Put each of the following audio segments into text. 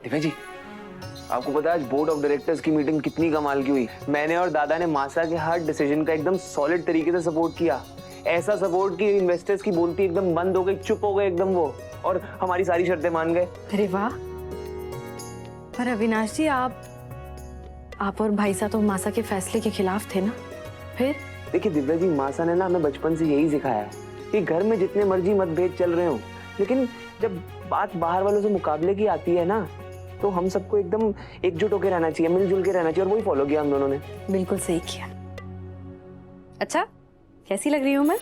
दिव्या जी, आपको पता है आज बोर्ड ऑफ डायरेक्टर्स की मीटिंग कितनी कमाल की हुई। मैंने और दादा ने मासा के हर डिसीजन का एकदम सॉलिड तरीके से सपोर्ट किया। ऐसा सपोर्ट कि इन्वेस्टर्स की बोलती एकदम बंद हो गई, चुप हो गए एकदम वो, और हमारी सारी शर्तें मान गए। अरे वाह। पर अविनाश जी, आप और भाई साहब तो मासा के फैसले के खिलाफ थे ना? फिर देखिए दिव्या जी, मासा ने ना हमें बचपन से यही सिखाया है कि घर में जितने मर्जी मतभेद चल रहे हो, लेकिन जब बात बाहर वालों से मुकाबले की आती है ना, तो हम सबको एकदम एकजुट होकर रहना चाहिए, मिलजुल के रहना चाहिए, और वही फॉलो किया हम दोनों ने। बिल्कुल सही किया। अच्छा, कैसी लग रही हूँ मैं?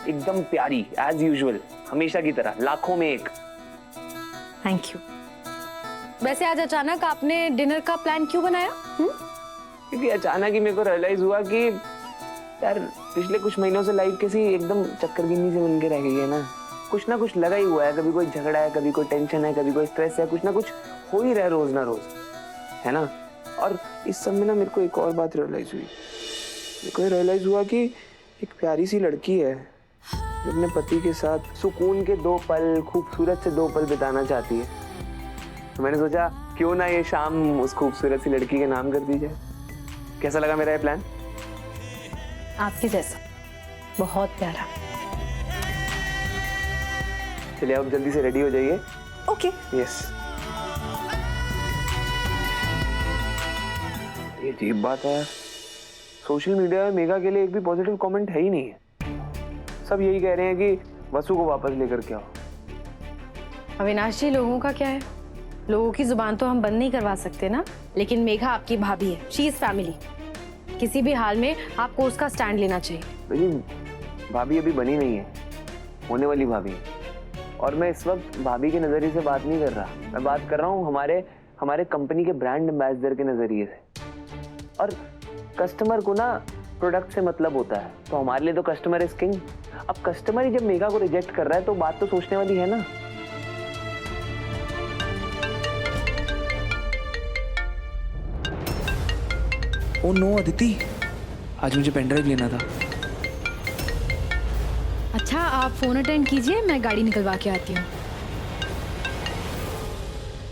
एकदम प्यारी, एज यूजुअल, हमेशा की तरह, लाखों में एक। Thank you. वैसे आज अचानक आपने डिनर का प्लान क्यों बनाया? क्योंकि अचानक ही मेरे को रियलाइज हुआ कि यार पिछले कुछ महीनों से लाइफ कैसी एकदम चक्करगिन्नी से बन के रह गई है ना कुछ लगा ही हुआ है। कभी कोई झगड़ा है, कभी कोई टेंशन है, कभी कोई स्ट्रेस है, कुछ ना कुछ हो ही रहा है रोज ना रोज, है ना। और इस सब में ना मेरे को एक और बात रियलाइज हुई। मेरे को रियलाइज हुआ कि एक प्यारी सी लड़की है जो अपने पति के साथ सुकून के 2 पल, खूबसूरत से 2 पल बिताना चाहती है। तो मैंने सोचा क्यों ना ये शाम उस खूबसूरत सी लड़की के नाम कर दी जाए। कैसा लगा मेरा ये प्लान? आपके जैसा, बहुत प्यारा। चलिए आप जल्दी से रेडी हो जाइए। ओके। यस। ये अजीब बात है, सोशल मीडिया में मेघा के लिए एक भी पॉजिटिव कमेंट है ही नहीं है। सब यही कह रहे हैं कि वसु को वापस लेकर के आओ। अविनाश जी, लोगों का क्या है? लोगों की जुबान तो हम बंद नहीं करवा सकते ना, लेकिन मेघा आपकी भाभी है, शी इज फैमिली। किसी भी हाल में आपको उसका स्टैंड लेना चाहिए। भाभी अभी बनी नहीं है, होने वाली भाभी है। और मैं इस वक्त भाभी के नजरिए से बात नहीं कर रहा, मैं बात कर रहा हूँ हमारे कंपनी के ब्रांड एम्बेसडर के नजरिए से। और कस्टमर को ना प्रोडक्ट से मतलब होता है, तो हमारे लिए तो कस्टमर इज किंग। अब कस्टमर ही जब मेघा को रिजेक्ट कर रहा है तो बात तो सोचने वाली है ना। ओ नो अदिति, आज मुझे पेनड्राइव लेना था। अच्छा, आप फोन अटेंड कीजिए, मैं गाड़ी निकलवा के आती हूँ।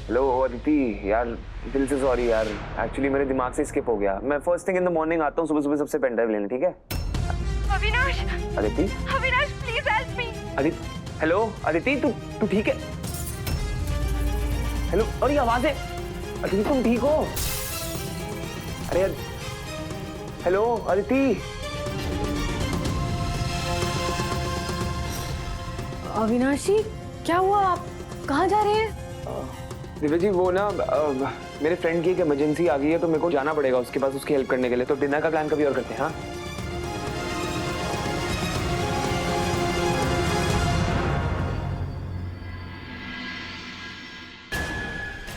हेलो अदिति, यार दिल से सॉरी यार, एक्चुअली मेरे दिमाग से स्किप हो गया। मैं first thing in the morning आता हूँ सुबह सुबह सबसे पेनड्राइव लेने, ठीक है? Avinash, Aditi, Avinash please help me. Aditi, hello Aditi, तू ठीक है? हेलो, और ये आवाज है? अदिति तुम ठीक हो? अरे हेलो अदिति। अविनाश जी, क्या हुआ? आप कहाँ जा रहे हैं? दिव्या जी, वो ना मेरे फ्रेंड की एक इमरजेंसी आ गई है, तो मेरे को जाना पड़ेगा उसके पास उसकी हेल्प करने के लिए। तो डिनर का प्लान कभी और करते हैं। हाँ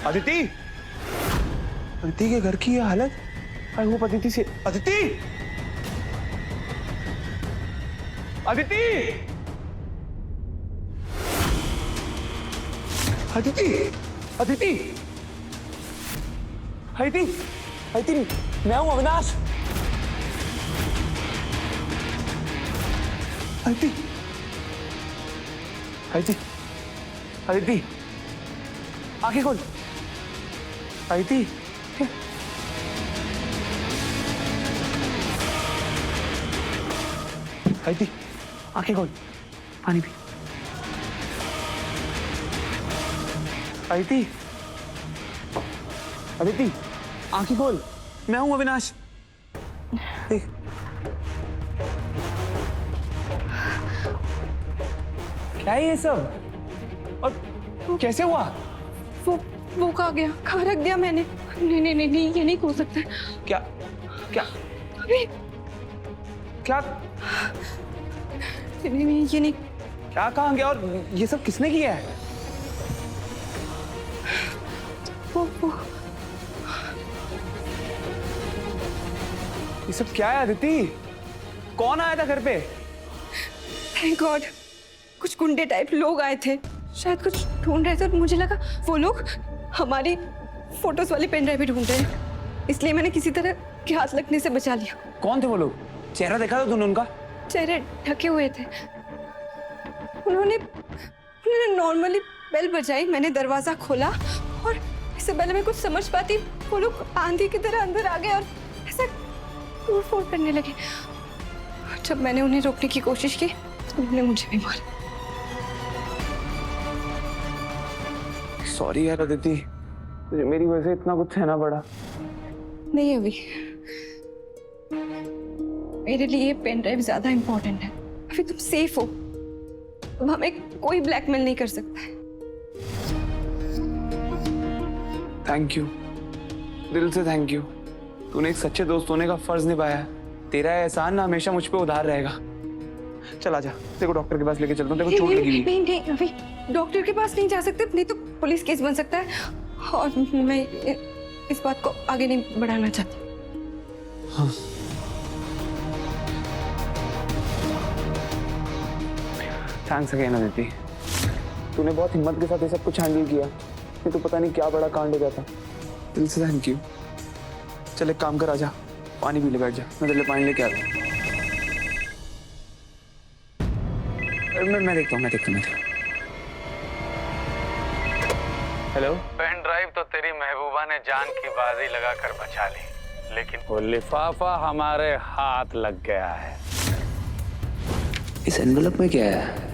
अदिति, अदिति के घर की ये हालत। आई होप अदिति से अदिति अदिति अदिति अदिति अदिति अदिति, मैं हूं अविनाश। अदिति अदिति अदिति, आंखें खोल। अदिति, अदिति आंखें खोल, पानी पी। अदिति, अदिति आंखें खोल, मैं हूं अविनाश। देख, क्या है ये सब और कैसे हुआ? वो कहा गया, खा रख दिया मैंने। नहीं, ये नहीं हो सकता। क्या क्या अभी क्या नहीं, ये नहीं। क्या कहाँ गया और ये सब किसने किया है? वो ये सब क्या है अदिति? कौन आया था घर पे? थैंक गॉड, कुछ गुंडे टाइप लोग आए थे, शायद कुछ ढूंढ रहे थे, और मुझे लगा वो लोग हमारी फोटोज वाली पेन ड्राइव भी ढूंढ रहे हैं, इसलिए मैंने किसी तरह के हाथ लगने से बचा लिया। कौन थे वो लोग? चेहरा देखा था तूने उनका? चेहरे ढके हुए थे। उन्होंने उन्होंने नॉर्मली बेल बजाई, मैंने दरवाजा खोला और इससे पहले मैं कुछ समझ पाती वो लोग आंधी की तरह अंदर आ गए और ऐसा तोड़-फोड़ करने लगे। जब मैंने उन्हें रोकने की कोशिश की तो उन्होंने मुझे भी मारा। सॉरी यार अदिति, तुझे मेरी वजह से इतना कुछ सहना पड़ा। नहीं अभी, मेरे लिए ये पेन ड्राइव ज्यादा इंपॉर्टेंट है। अभी तुम सेफ हो, अब हमें कोई ब्लैकमेल नहीं कर सकता है। थैंक यू, दिल से थैंक यू। तूने एक सच्चे दोस्त होने का फर्ज निभाया है। तेरा एहसान ना हमेशा मुझ पे उधार रहेगा। चल आजा, तेरे को डॉक्टर के पास लेके चलता हूँ, तेरे को चोट लगी हुई। नहीं नहीं अभी डॉक्टर के पास नहीं जा सकते, नहीं तो पुलिस केस बन सकता है और मैं इस बात को आगे नहीं बढ़ाना चाहती। हाँ। थैंक्स अगेन अदिति, तूने बहुत हिम्मत के साथ ये सब कुछ हैंडल किया। नहीं तो पता नहीं क्या बड़ा कांड हो जाता। दिल से थैंक यू। चल एक काम कर, आजा पानी पी ले, बैठ जा, मैं तेरे लिए पानी लेके आ रहा हूँ। मैं देखता हूँ। हेलो। पेन ड्राइव तो तेरी महबूबा ने जान की बाजी लगाकर बचा ली, लेकिन वो लिफाफा हमारे हाथ लग गया है। इस एनवेलप में क्या है?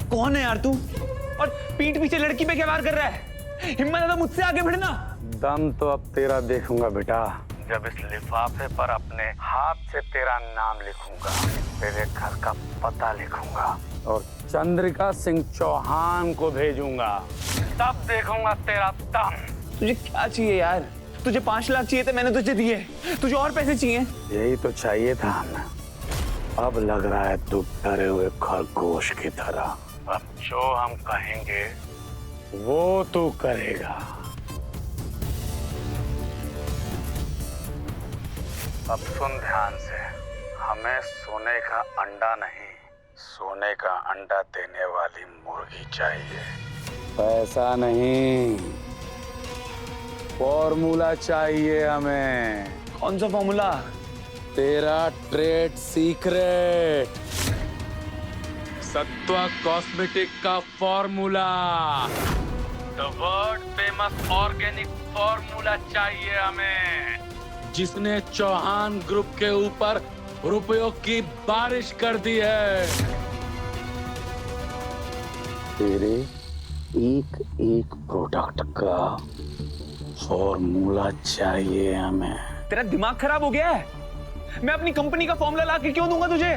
कौन है यार तू? और पीठ पीछे लड़की पे क्या वार कर रहा है? हिम्मत है तो मुझसे आगे बढ़ना। दम तो अब तेरा देखूंगा बेटा, जब इस लिफाफे पर अपने हाथ से तेरा नाम लिखूंगा, तेरे घर का पता लिखूंगा और चंद्रिका सिंह चौहान को भेजूंगा, तब देखूंगा तेरा दम। तुझे क्या चाहिए यार? तुझे 5 लाख चाहिए थे, मैंने तुझे दिए। तुझे और पैसे चाहिए? यही तो चाहिए था हमें। अब लग रहा है तू डरे हुए खरगोश की तरह। अब जो हम कहेंगे वो तू करेगा। अब सुन ध्यान से, हमें सोने का अंडा नहीं, सोने का अंडा देने वाली मुर्गी चाहिए। पैसा नहीं, फॉर्मूला चाहिए हमें। कौन सा फॉर्मूला? तेरा ट्रेड सीक्रेट, सत्वा कॉस्मेटिक का formula, the world famous organic formula चाहिए हमें, जिसने चौहान ग्रुप के ऊपर रुपयों की बारिश कर दी है। तेरे एक एक प्रोडक्ट का फॉर्मूला चाहिए हमें। तेरा दिमाग खराब हो गया है? मैं अपनी कंपनी का फॉर्मूला ला के क्यों दूंगा तुझे?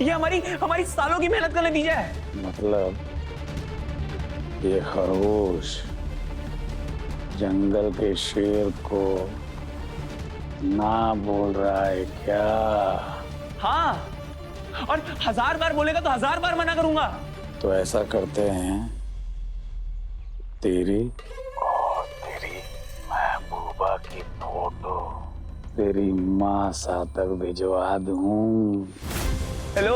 ये हमारी सालों की मेहनत का नतीजा है। मतलब ये खरगोश जंगल के शेर को ना बोल रहा है क्या? हाँ, और 1000 बार बोलेगा तो 1000 बार मना करूंगा। तो ऐसा करते हैं, तेरी और तेरी महबूबा की फोटो तेरी माँ सा तक भिजवा दूं। Hello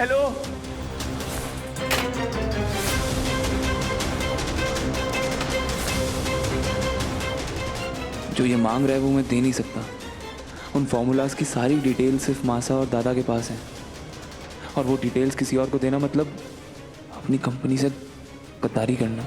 hello. जो ये मांग रहा है वो मैं दे नहीं सकता। उन फॉर्मूलाज की सारी डिटेल सिर्फ मासा और दादा के पास है, और वो डिटेल्स किसी और को देना मतलब अपनी कंपनी से गद्दारी करना।